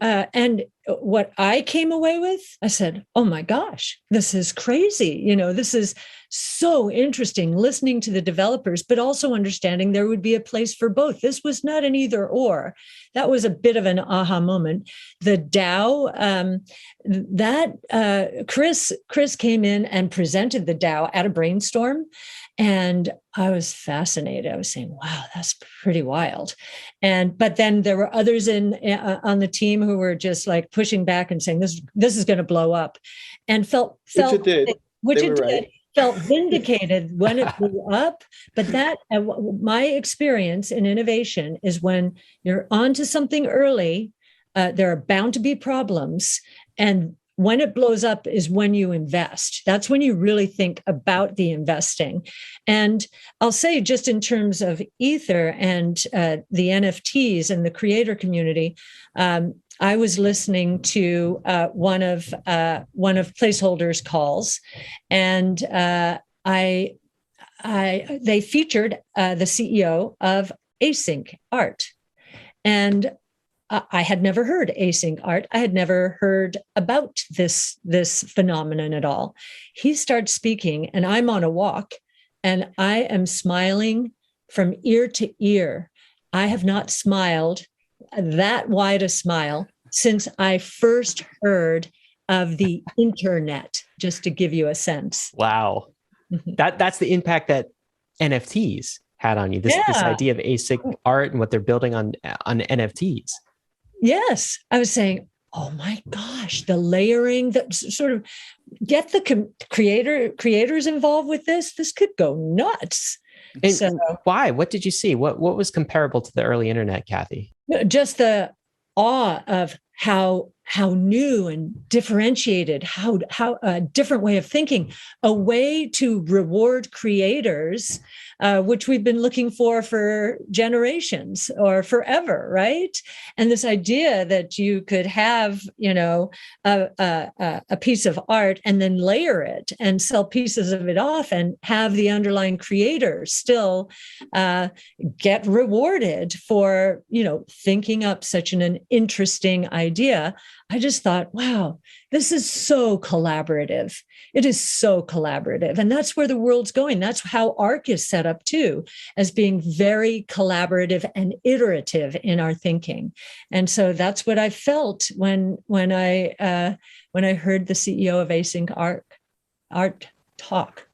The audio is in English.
And what I came away with, I said, oh my gosh, this is crazy. This is so interesting, listening to the developers, but also understanding there would be a place for both. This was not an either or. That was a bit of an aha moment. The DAO, Chris came in and presented the DAO at a brainstorm. And I was fascinated. I was saying, wow, that's pretty wild. But then there were others on the team who were just like pushing back and saying, this is going to blow up, and felt Which it did. which They it were did. right. Felt vindicated when it blew up. But my experience in innovation is when you're onto something early, there are bound to be problems. And when it blows up is when you invest. That's when you really think about the investing. And I'll say, just in terms of Ether and the NFTs and the creator community, I was listening to one of Placeholder's calls, and they featured the CEO of Async Art, and I had never heard async art. I had never heard about this phenomenon at all. He starts speaking, and I'm on a walk, and I am smiling from ear to ear. I have not smiled that wide a smile since I first heard of the internet, just to give you a sense. Wow. That's the impact that NFTs had on you. This idea of async art and what they're building on NFTs. Yes. I was saying, oh my gosh, the layering, that sort of get the creators involved with this. This could go nuts. And so, why? What did you see? What was comparable to the early internet, Cathie? Just the awe of how new and differentiated, how a different way of thinking, a way to reward creators, which we've been looking for generations or forever, right? And this idea that you could have, a piece of art and then layer it and sell pieces of it off and have the underlying creator still get rewarded for, thinking up such an interesting idea. I just thought, wow, this is so collaborative. It is so collaborative. And that's where the world's going. That's how ARC is set up too, as being very collaborative and iterative in our thinking. And so that's what I felt when I heard the CEO of Async Art talk.